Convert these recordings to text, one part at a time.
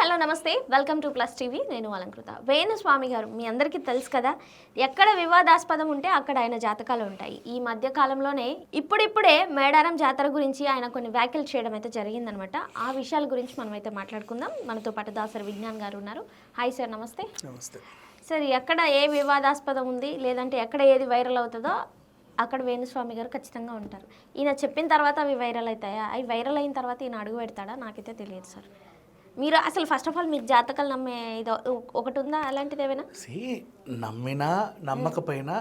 Hello నమస్తే, welcome to plus TV. నేను అలంకృత. వేణుస్వామి గారు మీ అందరికీ తెలుసు కదా, ఎక్కడ వివాదాస్పదం ఉంటే అక్కడ ఆయన జాతకాలు ఉంటాయి. ఈ మధ్య కాలంలోనే ఇప్పుడిప్పుడే మేడారం జాతర గురించి ఆయన కొన్ని వ్యాఖ్యలు చేయడం అయితే జరిగిందనమాట. ఆ విషయాల గురించి మనం అయితే మాట్లాడుకుందాం. మనతో పాటు దాసరి విజ్ఞాన్ గారు ఉన్నారు. హాయ్ సార్, నమస్తే. నమస్తే సార్, ఎక్కడ ఏ వివాదాస్పదం ఉంది లేదంటే ఎక్కడ ఏది వైరల్ అవుతుందో అక్కడ వేణుస్వామి గారు ఖచ్చితంగా ఉంటారు. ఈయన చెప్పిన తర్వాత అవి వైరల్ అవుతాయా? అవి వైరల్ అయిన తర్వాత ఈయన అడుగు పెడతాడా? నాకైతే తెలియదు సార్. మీరు అసలు ఫస్ట్ ఆఫ్ ఆల్ మీకు జాతకాలు నమ్మే ఇది ఒకటి ఉందా? అలాంటిది ఏమైనా? నమ్మినా నమ్మకపోయినా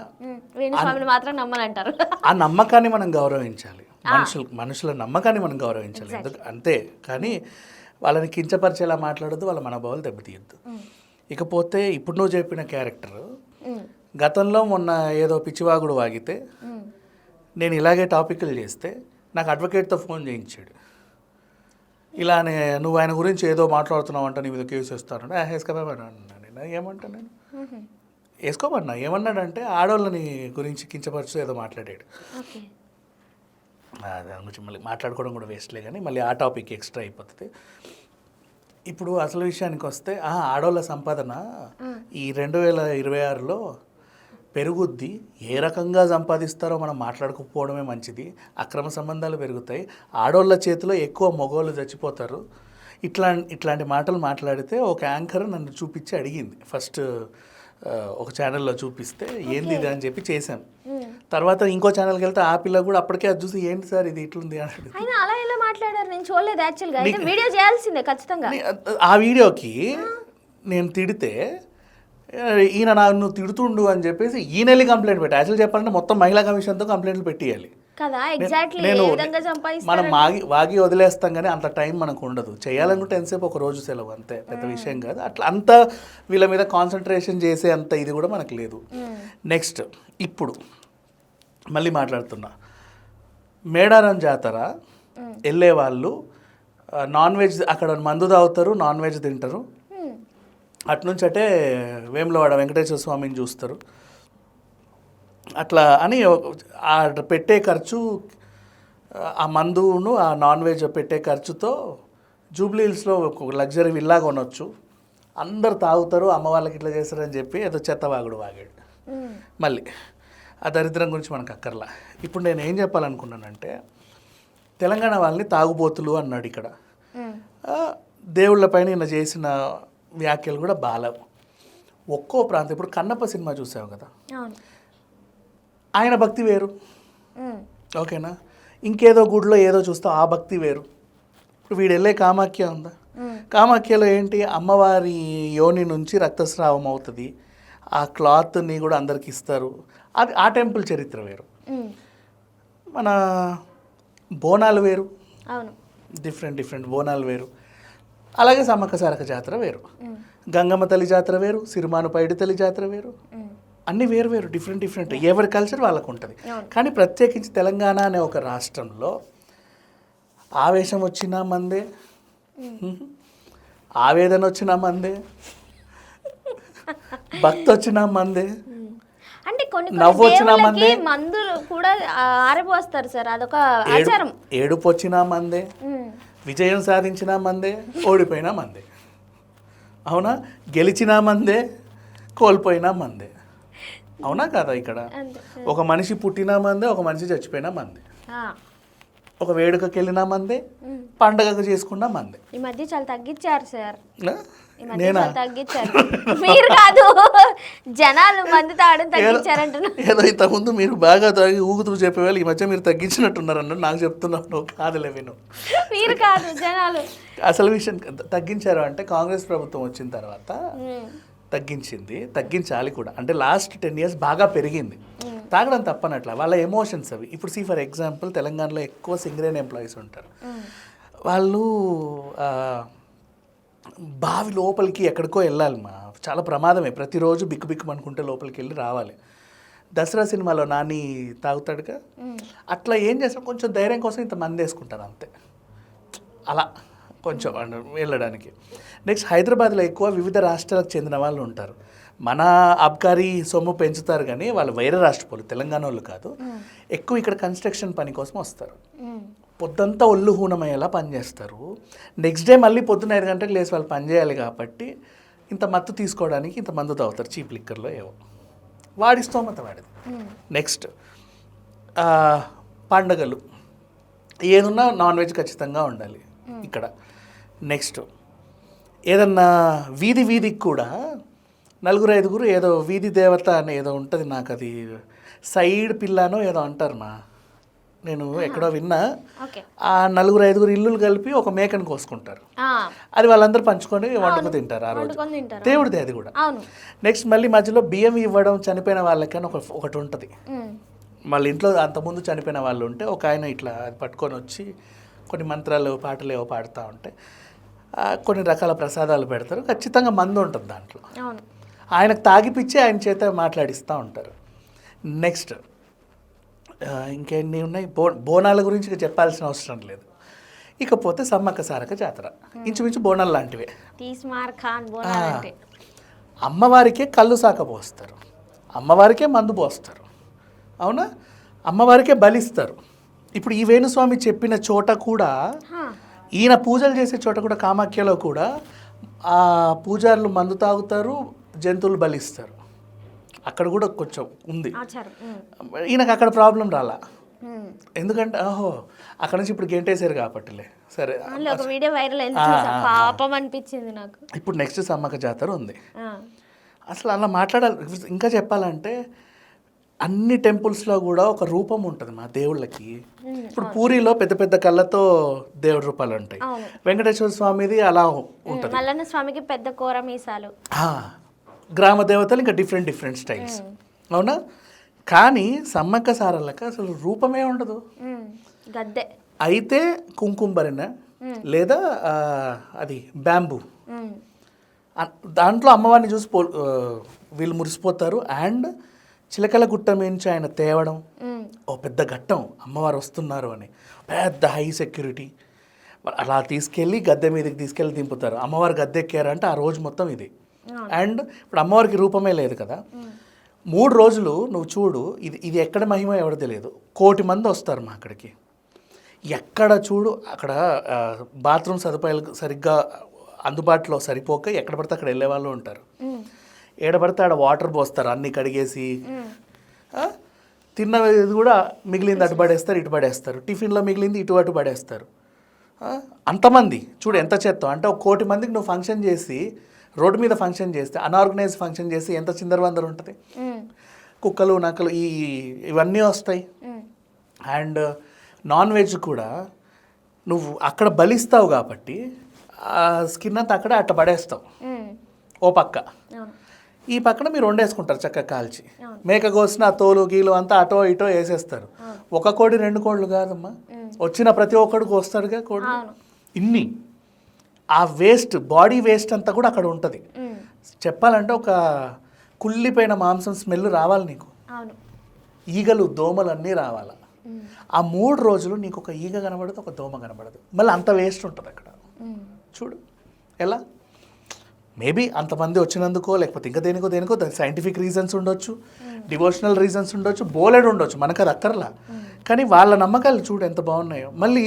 వేణుస్వామిని మాత్రం నమ్మాలంటారు. ఆ నమ్మకాన్ని మనం గౌరవించాలి. మనుషుల నమ్మకాన్ని మనం గౌరవించాలి. ఎందుకు అంతే, కానీ వాళ్ళని కించపరిచేలా మాట్లాడద్దు, వాళ్ళ మనోభావాలు దెబ్బతీయద్దు. ఇకపోతే ఇప్పుడు నువ్వు చెప్పిన క్యారెక్టర్ గతంలో మొన్న ఏదో పిచ్చివాగుడు వాగితే నేను ఇలాగే టాపిక్లు చేస్తే నాకు అడ్వకేట్తో ఫోన్ చేయించాడు. ఇలానే నువ్వు ఆయన గురించి ఏదో మాట్లాడుతున్నావు అంట, నీ మీద కేసు వేస్తాను. వేసుకోమన్నా నేను ఏమంటా, నేను వేసుకోమన్నా. ఏమన్నాడంటే ఆడవాళ్ళని గురించి కించపరుచు ఏదో మాట్లాడాడు. దాని గురించి మళ్ళీ మాట్లాడుకోవడం కూడా వేస్ట్లే, కానీ మళ్ళీ ఆ టాపిక్ ఎక్స్ట్రా అయిపోతుంది. ఇప్పుడు అసలు విషయానికి వస్తే ఆడవాళ్ళ సంపాదన ఈ 2026లో పెరుగుద్ది. ఏ రకంగా సంపాదిస్తారో మనం మాట్లాడుకోకపోవడమే మంచిది. అక్రమ సంబంధాలు పెరుగుతాయి, ఆడోళ్ళ చేతిలో ఎక్కువ మగవాళ్ళు చచ్చిపోతారు. ఇట్లాంటి మాటలు మాట్లాడితే ఒక యాంకర్ నన్ను చూపించి అడిగింది. ఫస్ట్ ఒక ఛానల్లో చూపిస్తే ఏంది ఇది అని చెప్పి చేశాను. తర్వాత ఇంకో ఛానల్కి వెళ్తే ఆ పిల్ల కూడా అప్పటికే అది చూసి ఏంటి సార్ ఇది ఇట్లుంది అని అడిగింది. అలా ఎలా మాట్లాడారు? నేను చూడలేదు యాక్చువల్గా. వీడియో చేయాల్సిందే ఖచ్చితంగా. ఆ వీడియోకి నేను తిడితే ఈయన నన్ను తిడుతుండు అని చెప్పేసి ఈయన వెళ్ళి కంప్లైంట్ పెట్టి, యాక్చువల్ చెప్పాలంటే మొత్తం మహిళా కమిషన్తో కంప్లైంట్లు పెట్టియాలి కదా. ఎగ్జాక్ట్లీ మనం వాగి వదిలేస్తాం, కానీ అంత టైం మనకు ఉండదు. చేయాలనుకుంటే ఎంతసేపు ఒక రోజు సెలవు, అంతే, పెద్ద విషయం కాదు. అట్లా అంతా వీళ్ళ మీద కాన్సన్ట్రేషన్ చేసే అంత ఇది కూడా మనకు లేదు. నెక్స్ట్ ఇప్పుడు మళ్ళీ మాట్లాడుతున్నా, మేడారం జాతర వెళ్ళే వాళ్ళు నాన్ వెజ్ అక్కడ మందు తాగుతారు, నాన్ వెజ్ తింటారు. అట్నుంచి అంటే వేములవాడ వెంకటేశ్వర స్వామిని చూస్తారు. అట్లా అని ఆ పెట్టే ఖర్చు, ఆ మందును ఆ నాన్ వెజ్ పెట్టే ఖర్చుతో జూబ్లీ హిల్స్లో ఒక లగ్జరీ విల్లా కొనవచ్చు. అందరు తాగుతారు, అమ్మ వాళ్ళకి ఇట్లా చేస్తారని చెప్పి ఏదో చెత్తవాగుడు వాగాడు. మళ్ళీ ఆ దరిద్రం గురించి మనకు అక్కర్లా. ఇప్పుడు నేను ఏం చెప్పాలనుకున్నానంటే, తెలంగాణ వాళ్ళని తాగుబోతులు అన్నాడు ఇక్కడ. దేవుళ్ళపైన ఈయన చేసిన వ్యాఖ్యలు కూడా బాలవు. ఒక్కో ప్రాంతం, ఇప్పుడు కన్నప్ప సినిమా చూసావు కదా, ఆయన భక్తి వేరు, ఓకేనా. ఇంకేదో గుడిలో ఏదో చూస్తావు, ఆ భక్తి వేరు. ఇప్పుడు వీడు వెళ్ళే కామాఖ్య ఉందా, కామాఖ్యలో ఏంటి, అమ్మవారి యోని నుంచి రక్తస్రావం అవుతుంది, ఆ క్లాత్ని కూడా అందరికి ఇస్తారు. అది ఆ టెంపుల్ చరిత్ర వేరు. మన బోనాలు వేరు, డిఫరెంట్ బోనాలు వేరు. అలాగే సమ్మక్క సారక జాతర వేరు, గంగమ్మ తల్లి జాతర వేరు, సిరిమాను పైడి తల్లి జాతర వేరు. అన్నీ వేరు డిఫరెంట్. ఎవరి కల్చర్ వాళ్ళకు ఉంటుంది. కానీ ప్రత్యేకించి తెలంగాణ అనే ఒక రాష్ట్రంలో ఆవేశం వచ్చినా మందే, ఆవేదన వచ్చినా మందే, భక్తి వచ్చినా మందే, అంటే నవ్వు వచ్చినా మందే, మందులు కూడా ఆరిపోస్తారు సార్, అదొక ఆచారం. ఏడుపు వచ్చినా మందే, విజయం సాధించినా మందే, ఓడిపోయినా మందే. అవునా? గెలిచినా మందే, కోల్పోయినా మందే. అవునా కదా? ఇక్కడ ఒక మనిషి పుట్టినా మందే, ఒక మనిషి చచ్చిపోయినా మందే, ఒక వేడుకకి వెళ్ళినా మందే, పండగకు చేసుకున్నా మందే. ఈ మధ్య చాలా తగ్గించారు సార్. నేనా? తగ్గించారు మీరు కాదు, జనాలు మంది తాగడం తగ్గించారంటున్నా. ఏదో ఇంతకుముందు మీరు బాగా తాగి ఊగుతూ చెప్పేవాళ్ళు, ఈ మధ్య మీరు తగ్గించినట్టున్నారు అన్న. నాకు చెప్తున్నావు కాదులే, విను. మీరు కాదు, జనాలు. అసలు విషయం తగ్గించారు అంటే కాంగ్రెస్ ప్రభుత్వం వచ్చిన తర్వాత తగ్గించింది, తగ్గించాలి కూడా. అంటే లాస్ట్ 10 years బాగా పెరిగింది. తాగడం తప్పనట్ల, వాళ్ళ ఎమోషన్స్ అవి. ఇప్పుడు ఫర్ ఎగ్జాంపుల్ తెలంగాణలో ఎక్కువ సింగరేన్ ఎంప్లాయీస్ ఉంటారు. వాళ్ళు బావి లోపలికి ఎక్కడికో వెళ్ళాలి, చాలా ప్రమాదమే. ప్రతిరోజు బిక్కు అనుకుంటే లోపలికి వెళ్ళి రావాలి. దసరా సినిమాలో నాని తాగుతాడుగా, అట్లా ఏం చేస్తాం, కొంచెం ధైర్యం కోసం ఇంత మంది వేసుకుంటారు అంతే, అలా కొంచెం వెళ్ళడానికి. నెక్స్ట్ హైదరాబాద్లో ఎక్కువ వివిధ రాష్ట్రాలకు చెందిన వాళ్ళు ఉంటారు. మన అబ్కారీ సొమ్ము పెంచుతారు, కానీ వాళ్ళు వేరే రాష్ట్ర వాళ్ళు, తెలంగాణ వాళ్ళు కాదు. ఎక్కువ ఇక్కడ కన్స్ట్రక్షన్ పని కోసం వస్తారు. పొద్దంతా ఒళ్ళు హూనమయ్యేలా పనిచేస్తారు. నెక్స్ట్ డే మళ్ళీ పొద్దున్న 5 గంటలకు లేచి వాళ్ళు పని చేయాలి కాబట్టి ఇంత మత్తు తీసుకోవడానికి ఇంత మందు తాగుతారు చీప్ లిక్కర్లో ఏవో. వాడి స్తోమత వాడిది. నెక్స్ట్ పండగలు ఏదున్నా నాన్ వెజ్ ఖచ్చితంగా ఉండాలి ఇక్కడ. నెక్స్ట్ ఏదన్నా వీధికి కూడా 4-5 ఏదో వీధి దేవత అని ఏదో ఉంటుంది, నాకు అది సైడ్ పిల్లనో ఏదో అంటారు మా, నేను ఎక్కడో విన్నా. ఆ 4-5 ఇల్లులు కలిపి ఒక మేకను కోసుకుంటారు, అది వాళ్ళందరూ పంచుకొని వండుకు తింటారు ఆ రోజు. దేవుడిది అది కూడా. నెక్స్ట్ మళ్ళీ మధ్యలో బియ్యం ఇవ్వడం చనిపోయిన వాళ్ళకని ఒకటి ఉంటుంది. వాళ్ళ ఇంట్లో అంతకుముందు చనిపోయిన వాళ్ళు ఉంటే ఒక ఆయన ఇట్లా అది పట్టుకొని వచ్చి కొన్ని మంత్రాలు పాటలు ఏవో పాడుతూ ఉంటే కొన్ని రకాల ప్రసాదాలు పెడతారు. ఖచ్చితంగా మందు ఉంటుంది దాంట్లో. ఆయనకు తాగిపిచ్చి ఆయన చేత మాట్లాడిస్తూ ఉంటారు. నెక్స్ట్ ఇంకెన్ని ఉన్నాయి, బోనాల గురించి చెప్పాల్సిన అవసరం లేదు. ఇకపోతే సమ్మక్క సారక్క జాతర ఇంచుమించు బోనాలు లాంటివే. అమ్మవారికే కళ్ళు సాక పోస్తారు, అమ్మవారికే మందు పోస్తారు, అవునా, అమ్మవారికే బలిస్తారు. ఇప్పుడు ఈ వేణుస్వామి చెప్పిన చోట కూడా, ఈయన పూజలు చేసే చోట కూడా, కామాఖ్యలో కూడా ఆ పూజారులు మందు తాగుతారు, జంతువులు బలిస్తారు. అక్కడ కూడా కొంచెం ఉంది. ఈయనకు అక్కడ ప్రాబ్లం రాలా, ఎందుకంటే ఓహో అక్కడ నుంచి ఇప్పుడు గెంటేసారు కాబట్టిలే. సరే, పాపం అనిపించింది నాకు. ఇప్పుడు నెక్స్ట్ సమ్మక్క జాతర ఉంది. అసలు అలా మాట్లాడాలి. ఇంకా చెప్పాలంటే అన్ని టెంపుల్స్లో కూడా ఒక రూపం ఉంటుంది మా దేవుళ్ళకి. ఇప్పుడు పూరిలో పెద్ద పెద్ద కళ్ళతో దేవుడి రూపాలు ఉంటాయి. వెంకటేశ్వర స్వామిది అలా ఉంటుంది. మల్లన్న స్వామికి పెద్ద కోర మీసాలు. గ్రామ దేవతలు ఇంకా డిఫరెంట్ స్టైల్స్, అవునా. కానీ సమ్మక్క సారళ్ళకి అసలు రూపమే ఉండదు. గద్దె అయితే కుంకుమరిన లేదా అది బ్యాంబూ, దాంట్లో అమ్మవారిని చూసి వీళ్ళు మురిసిపోతారు. అండ్ చిలకల గుట్ట నుంచి ఆయన తేవడం, ఓ పెద్ద ఘట్టం, అమ్మవారు వస్తున్నారు అని, పెద్ద హై సెక్యూరిటీ, అలా తీసుకెళ్ళి గద్దె మీదకి తీసుకెళ్ళి దింపుతారు. అమ్మవారు గద్దె ఎక్కారంటే ఆ రోజు మొత్తం ఇది. అండ్ ఇప్పుడు అమ్మవారికి రూపమే లేదు కదా, 3 రోజులు నువ్వు చూడు, ఇది ఎక్కడ మహిమ ఎవరు తెలియదు. 1 కోటి మంది వస్తారు మా అక్కడికి. ఎక్కడ చూడు అక్కడ బాత్రూమ్ సదుపాయాలు సరిగ్గా అందుబాటులో సరిపోక ఎక్కడ పడితే అక్కడ వెళ్ళే వాళ్ళు ఉంటారు. ఏడబడితే ఆడ వాటర్ పోస్తారు, అన్నీ కడిగేసి. తిన్నది కూడా మిగిలింది అటు పడేస్తారు, ఇటు పడేస్తారు. టిఫిన్లో మిగిలింది ఇటు అటు పడేస్తారు. అంతమంది చూడు ఎంత చేస్తావు అంటే. 1 కోటి మందికి నువ్వు ఫంక్షన్ చేసి, రోడ్డు మీద ఫంక్షన్ చేస్తే, అనార్గనైజ్ ఫంక్షన్ చేసి ఎంత చిందరవందరు ఉంటుంది. కుక్కలు నక్కలు ఇవన్నీ వస్తాయి. అండ్ నాన్ వెజ్ కూడా నువ్వు అక్కడ బలిస్తావు కాబట్టి స్కిన్ అంతా అక్కడే అట్ట పడేస్తావు ఓ పక్క. ఈ పక్కన మీరు వండేసుకుంటారు చక్కగా కాల్చి. మేక కోసిన తోలు గీలు అంతా అటో ఇటో వేసేస్తారు. 1 కోడి 2 కోళ్ళు కాదమ్మా, వచ్చిన ప్రతి ఒక్కడికి వస్తాడుగా కోడి. ఇన్ని ఆ వేస్ట్, బాడీ వేస్ట్ అంతా కూడా అక్కడ ఉంటుంది. చెప్పాలంటే ఒక కుళ్ళిపోయిన మాంసం స్మెల్ రావాలి నీకు, ఈగలు దోమలు అన్నీ రావాలి. ఆ 3 రోజులు నీకు ఒక ఈగ కనబడదు, ఒక దోమ కనబడదు. మళ్ళీ అంత వేస్ట్ ఉంటుంది అక్కడ. చూడు ఎలా. మేబీ అంతమంది వచ్చినందుకో లేకపోతే ఇంకా దేనికో సైంటిఫిక్ రీజన్స్ ఉండొచ్చు, డివోషనల్ రీజన్స్ ఉండొచ్చు, బోలెడు ఉండొచ్చు, మనకు అది అక్కర్లా. కానీ వాళ్ళ నమ్మకాలు చూడు ఎంత బాగున్నాయో. మళ్ళీ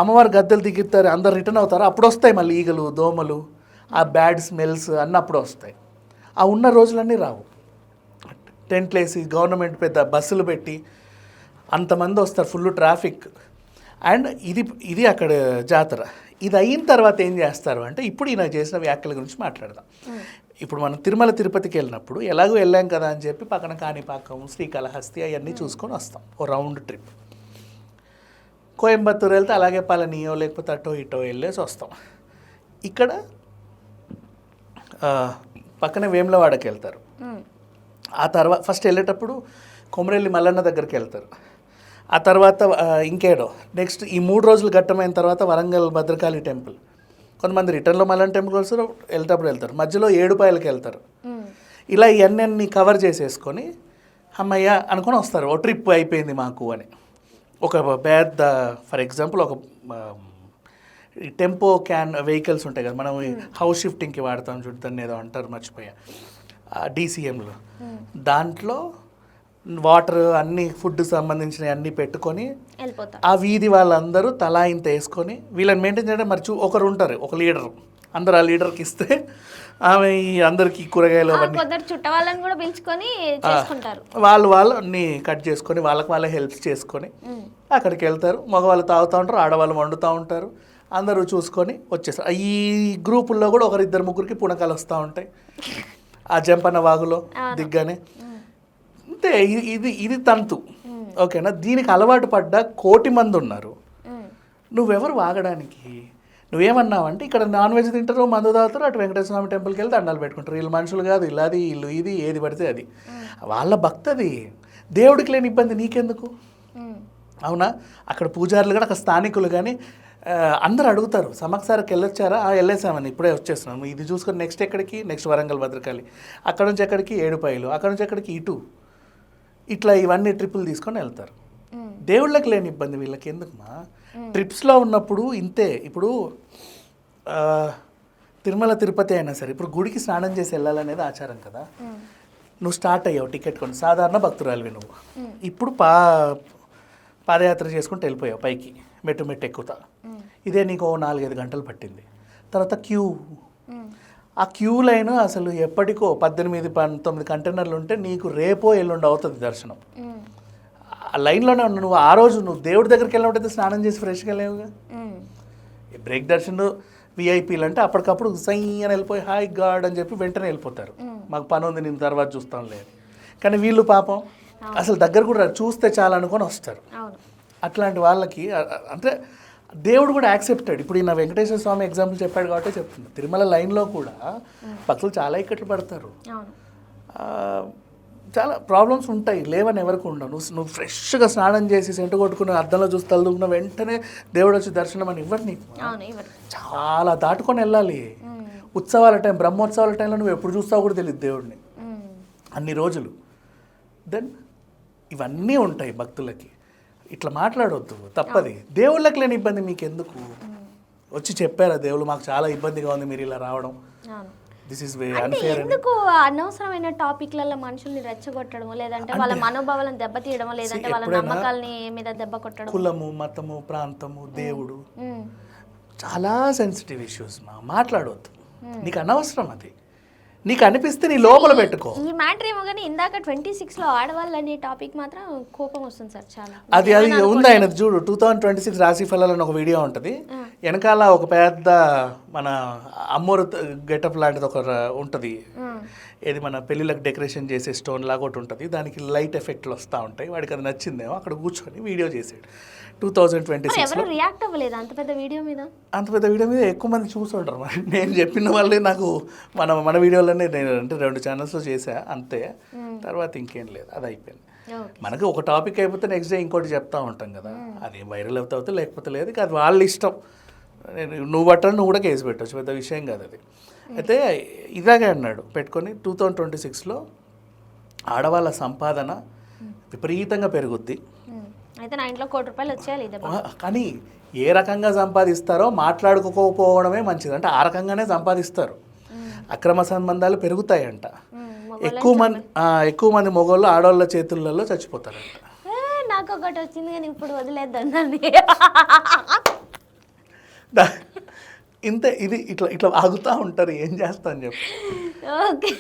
అమ్మవారు గద్దెలు దిగుతారు, అందరు రిటర్న్ అవుతారు, అప్పుడు వస్తాయి మళ్ళీ ఈగలు దోమలు, ఆ బ్యాడ్ స్మెల్స్ అన్నీ అప్పుడు వస్తాయి. ఆ ఉన్న రోజులన్నీ రావు. టెంట్లు వేసి గవర్నమెంట్ పెద్ద బస్సులు పెట్టి అంతమంది వస్తారు, ఫుల్ ట్రాఫిక్. అండ్ ఇది అక్కడ జాతర. ఇది అయిన తర్వాత ఏం చేస్తారు అంటే, ఇప్పుడు ఈయన చేసిన వ్యాఖ్యల గురించి మాట్లాడదాం. ఇప్పుడు మనం తిరుమల తిరుపతికి వెళ్ళినప్పుడు ఎలాగో వెళ్ళాం కదా అని చెప్పి పక్కన కాణిపాకం, శ్రీకాళహస్తి అవన్నీ చూసుకొని వస్తాం, ఓ రౌండ్ ట్రిప్. కోయంబత్తూరు వెళ్తే అలాగే పళనియో లేకపోతే అటో ఇటో వెళ్ళేసి వస్తాం. ఇక్కడ పక్కనే వేములవాడకి వెళ్తారు. ఆ తర్వాత ఫస్ట్ వెళ్ళేటప్పుడు కొమరెల్లి మల్లన్న దగ్గరికి వెళ్తారు. ఆ తర్వాత ఇంకేడో నెక్స్ట్ ఈ 3 రోజులు ఘట్టమైన తర్వాత వరంగల్ భద్రకాళి టెంపుల్. కొంతమంది రిటర్న్లో మల్లన్న టెంపుల్కి వస్తారు, వెళ్ళేటప్పుడు వెళ్తారు, మధ్యలో ఏడుపాయలకి వెళ్తారు. ఇలా ఇవన్నీ కవర్ చేసేసుకొని అమ్మయ్య అనుకొని వస్తారు, ఓ ట్రిప్ అయిపోయింది మాకు అని. ఒక పెద్ద ఫర్ ఎగ్జాంపుల్ ఒక టెంపో వెహికల్స్ ఉంటాయి కదా, మనం హౌస్ షిఫ్టింగ్కి వాడతాం చూడతాను, ఏదో అంటారు మర్చిపోయా, DCMలో. దాంట్లో వాటర్ అన్ని ఫుడ్ సంబంధించినవి అన్నీ పెట్టుకొని వెళ్ళిపోతారు. ఆ వీధి వాళ్ళందరూ తలా ఇంత వేసుకొని వీళ్ళని మెయింటైన్ చేయడం మరి ఒకరు ఉంటారు, ఒక లీడర్, అందరు ఆ లీడర్కి ఇస్తే ఆమె ఈ అందరికి కూరగాయలు అవన్నీ కొందరు చుట్ట వాళ్ళని కూడా పిలుచుకొని చేసుకుంటారు. వాళ్ళు అన్నీ కట్ చేసుకొని వాళ్ళకి వాళ్ళే హెల్ప్ చేసుకొని అక్కడికి వెళ్తారు. మగవాళ్ళు తాగుతూ ఉంటారు, ఆడవాళ్ళు వండుతూ ఉంటారు, అందరూ చూసుకొని వచ్చేస్తారు. ఈ గ్రూపుల్లో కూడా ఒకరిద్దరు ముగ్గురికి పుణకాలు వస్తూ ఉంటాయి ఆ జంపన్న వాగులో దిగ్గానే. అంతే, ఇది తంతు. ఓకేనా? దీనికి అలవాటు పడ్డ 1,000,000 మంది ఉన్నారు. నువ్వెవరు వాగడానికి? నువ్వేమన్నావంటే ఇక్కడ నాన్ వెజ్ తింటారు, మందు తాగుతారు, అటు వెంకటేశ్వర స్వామి టెంపుల్కి వెళ్తే దండాలు పెట్టుకుంటారు. వీళ్ళు మనుషులు కాదు, ఇల్లాది ఇల్లు ఇది ఏది పడితే అది వాళ్ళ భక్తది. దేవుడికి లేని ఇబ్బంది నీకెందుకు? అవునా? అక్కడ పూజారులు కూడా అక్కడ స్థానికులు కానీ అందరు అడుగుతారు, సమక్షారికి వెళ్ళొచ్చారా? వెళ్ళేసామని ఇప్పుడే వచ్చేస్తున్నాము. ఇది చూసుకొని నెక్స్ట్ ఎక్కడికి? నెక్స్ట్ వరంగల్ భద్రకాళి, అక్కడ నుంచి ఎక్కడికి? ఏడుపాయలు, అక్కడ నుంచి ఎక్కడికి? ఇటు. ఇట్లా ఇవన్నీ ట్రిప్పులు తీసుకొని వెళ్తారు. దేవుళ్ళకి లేని ఇబ్బంది వీళ్ళకి ఎందుకుమా? ట్రిప్స్లో ఉన్నప్పుడు ఇంతే. ఇప్పుడు తిరుమల తిరుపతి అయినా సరే ఇప్పుడు గుడికి స్నానం చేసి వెళ్ళాలనేది ఆచారం కదా. నువ్వు స్టార్ట్ అయ్యావు టికెట్ కొని, సాధారణ భక్తురాలివి నువ్వు. ఇప్పుడు పాదయాత్ర చేసుకుంటూ వెళ్ళిపోయావు పైకి, మెట్టు ఎక్కుతా. ఇదే నీకు 4-5 గంటలు పట్టింది. తర్వాత క్యూ, ఆ క్యూ లైన్ అసలు ఎప్పటికో 18-19 కంటైనర్లు ఉంటే నీకు రేపో ఎల్లుండి అవుతుంది దర్శనం. ఆ లైన్లోనే ఉన్నావు నువ్వు. ఆ రోజు నువ్వు దేవుడి దగ్గరికి వెళ్ళినట్టయితే స్నానం చేసి ఫ్రెష్గా వెళ్ళేవుగా. బ్రేక్ దర్శనం విఐపీలు అంటే అప్పటికప్పుడు సై అని వెళ్ళిపోయి హాయ్ గాడ్ అని చెప్పి వెంటనే వెళ్ళిపోతారు. మాకు పని ఉంది, నేను తర్వాత చూస్తాం లేదు. కానీ వీళ్ళు పాపం అసలు దగ్గర కూడా చూస్తే చాలా అనుకొని వస్తారు. అట్లాంటి వాళ్ళకి అంటే దేవుడు కూడా యాక్సెప్టెడ్. ఇప్పుడు నా వెంకటేశ్వర స్వామి ఎగ్జాంపుల్ చెప్పాడు కాబట్టి చెప్తున్నా. తిరుమల లైన్లో కూడా భక్తులు చాలా ఇక్కట్లు పడతారు. చాలా ప్రాబ్లమ్స్ ఉంటాయి, లేవని ఎవరికి ఉండవు. నువ్వు ఫ్రెష్గా స్నానం చేసి సెంటు కొట్టుకుని అద్దంలో చూసి తల్లుకున్న వెంటనే దేవుడు వచ్చి దర్శనం అని ఇవ్వరు నీకు. చాలా దాటుకొని వెళ్ళాలి. ఉత్సవాల టైం, బ్రహ్మోత్సవాల టైంలో నువ్వు ఎప్పుడు చూస్తావు కూడా తెలియదు దేవుడిని అన్ని రోజులు. దెన్ ఇవన్నీ ఉంటాయి భక్తులకి. ఇట్లా మాట్లాడవద్దు, తప్పది. దేవుళ్ళకి లేని ఇబ్బంది మీకు ఎందుకు? వచ్చి చెప్పారా దేవుళ్ళు మాకు చాలా ఇబ్బందిగా ఉంది మీరు ఇలా రావడం, దిస్ ఇస్ వే అన్ఫేర్. ఎందుకు అనవసరమైన టాపిక్లలో మనుషుల్ని రెచ్చగొట్టడము, లేదంటే వాళ్ళ మనోభావాలను దెబ్బతీయడము, లేదంటే వాళ్ళ నమ్మకాలని మీద దెబ్బ కొట్టడం? కులము, మతము, ప్రాంతము, దేవుడు చాలా సెన్సిటివ్ ఇష్యూస్. మాట్లాడవద్దు, నీకు అనవసరం. అది నీకు అనిపిస్తే నీ లోపల పెట్టుకో. ఈ మ్యాటర్ ఏమో కానీ ఇందాక 26లో ఆడవాళ్ళు అనే టాపిక్ మాత్రం కోపం వస్తుంది సార్ చాలా. అది ఉంది ఆయన చూడు 2026 రాశి ఫలాలని ఒక వీడియో ఉంటుంది. వెనకాల ఒక పెద్ద మన అమ్మోరు గెటప్ లాంటిది ఒక ఉంటుంది. ఏది మన పెళ్ళిళ్ళకి డెకరేషన్ చేసే స్టోన్ లాగా ఒకటి ఉంటుంది. దానికి లైట్ ఎఫెక్ట్లు వస్తూ ఉంటాయి. వాడికి అది నచ్చిందేమో అక్కడ కూర్చొని వీడియో చేసాడు 2026. రియాక్ట్ అవ్వలేదు అంత పెద్ద వీడియో మీద? అంత పెద్ద వీడియో మీద ఎక్కువ మంది చూస్తుంటారు. మరి నేను చెప్పిన వాళ్ళే నాకు మన వీడియోలోనే నేను అంటే 2 ఛానల్స్లో చేసా అంతే. తర్వాత ఇంకేం లేదు, అది అయిపోయింది. మనకి ఒక టాపిక్ అయిపోతే నెక్స్ట్ డే ఇంకోటి చెప్తా ఉంటాం కదా. అది వైరల్ అవుతా లేకపోతే లేదు, అది వాళ్ళ ఇష్టం. నువ్వు పట్టాలి, నువ్వు కూడా కేసు పెట్టవచ్చు, పెద్ద విషయం కాదు అది. అయితే ఇలాగే అన్నాడు పెట్టుకొని 2026లో ఆడవాళ్ళ సంపాదన విపరీతంగా పెరుగుద్ది. అయితే నా ఇంట్లో ₹1,00,00,000 వచ్చేయాలి. కానీ ఏ రకంగా సంపాదిస్తారో మాట్లాడుకోకపోవడమే మంచిది. అంటే ఆ రకంగానే సంపాదిస్తారు. అక్రమ సంబంధాలు పెరుగుతాయంట. ఎక్కువ మంది మగవాళ్ళు ఆడవాళ్ళ చేతులలో చచ్చిపోతారంట. నాకు ఒకటి వచ్చింది కానీ ఇప్పుడు వదిలేద్దండి. ఇంతే, ఇది ఇట్లా ఆగుతూ ఉంటారు. ఏం చేస్తా అని చెప్పి. ఓకే.